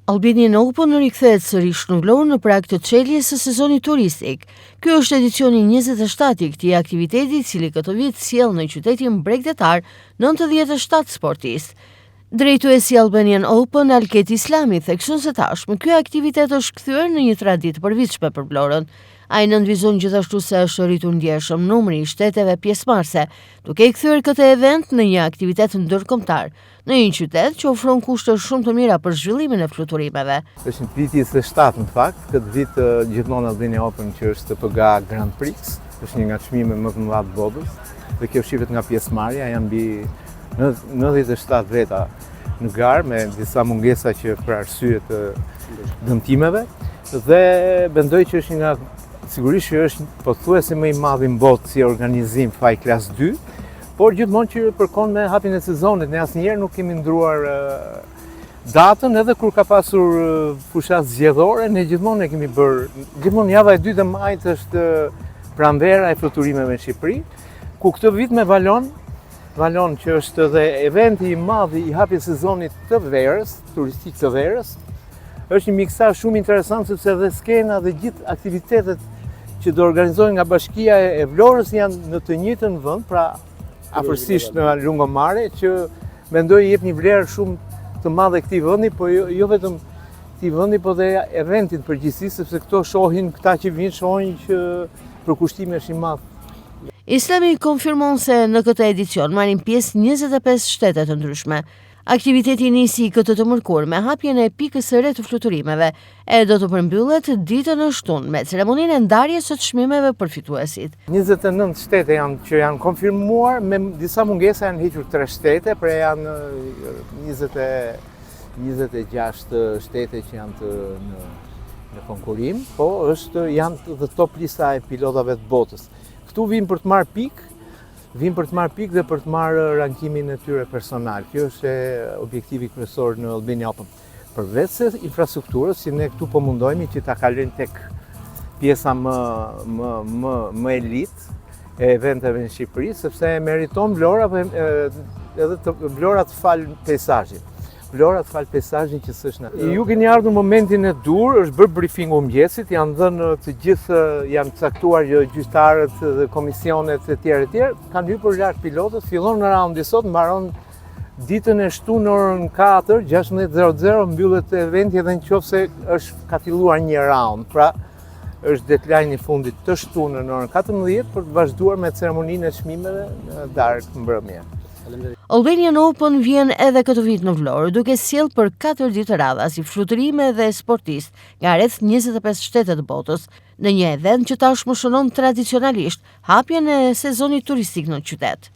Albanian Open rikthehet sërish në Vlorë në prag të çeljes së sezonit turistik. Ky është edicioni 27 i këtij aktiviteti, i cili këtë vit sjell në qytetin bregdetar 97 sportistë. Drejtuesi i Albanian Open, Alket Islami, thekson se tashmë ky aktivitet është kthyer në një traditë të përditshme për Vlorën. Ai nënvizon gjithashtu se është rritur ndjeshëm numri i shteteve pjesëmarrëse, duke i kthyer këtë event në një aktivitet ndërkombëtar, në një qytet që ofron kushte shumë të mira për zhvillimin e fluturimeve. Është një vit 27 në fakt, këtë vit gjithmonë Albania Open që është PGA Grand Prix, është një nga çmimet më të mëdha të botës, dhe kjo shihet nga pjesëmarrja, janë mbi 97 veta në garë me disa mungesa që për arsye të dëmtimeve, dhe mendoj që është një nga sigurisht që është pothuajse më i madh në botë si organizim faj klas 2, por gjithmonë që përkon me hapjen e sezonit, ne asnjëherë nuk kemi ndruar datën, edhe kur ka pasur fushat zgjedhore, ne gjithmonë e kemi bërë, gjithmonë java e 2 të majit është pranvera e fluturimeve në Shqipëri, ku këtë vit me Valon që është edhe eventi i madh i hapjes sezonit të verës, turistik të verës, është një miksazh shumë interesant sepse dhe skena dhe gjithë aktivitetet që do organizohen nga Bashkia e Vlorës janë në të njëjtën vend, pra afërsisht në lungomare, që mendoj jep një vlerë shumë të madhe këtij vendi, po jo vetëm këtij vendi, po dhe eventit përgjithsisht, sepse këto shohin, këta që vinë shohin që përkushtimi është i madh. Islami konfirmon se në këtë edicion marrin pjesë 25 shtete të ndryshme. Aktiviteti nisi këtë të mërkur me hapjen e pikës së re të fluturimeve e do të përmbyllet ditën e shtunë me ceremoninë e ndarjes së çmimeve për fituesit. 29 shtete që janë konfirmuar, me disa mungesa janë hequr 3 shtete, pra janë 26 shtete që janë në konkurim, po janë dhe top lista e pilotave të botës. Këtu vinë për të marrë pikë, dhe për të marrë rankimin e tyre personal. Kjo është objektivi kryesor në Albania Open. Përveç se infrastrukturës, si ne këtu po mundohemi që ta kalojmë tek pjesa më elit e eventeve në Shqipëri, sepse meriton Vlora edhe Vlora të fal peizazhin. Vlora të fal peizazhin që s'është natyrë. Ju keni ardhur në momentin e dur, është bërë briefingu mëngjesit, janë dhënë të gjithë, janë caktuar gjyqtarët dhe komisionet e tjerë, kanë hyrë lart pilotët, fillon në raundi sot, mbaron ditën e shtunë në orën 4, 16:00 mbyllet eventi edhe nëse është ka filluar një raund. Pra është deadline i fundit të shtunë në orën 14 për të vazhduar me ceremoninë e çmimeve në darkë mbrëmje. Albanian Open vjen edhe këtë vit në Vlorë, duke sjellë për 4 ditë radha si fluturime dhe sportistë nga rreth 25 shtete të botës, në një event që tashmë shënon tradicionalisht hapjen e sezonit turistik në qytet.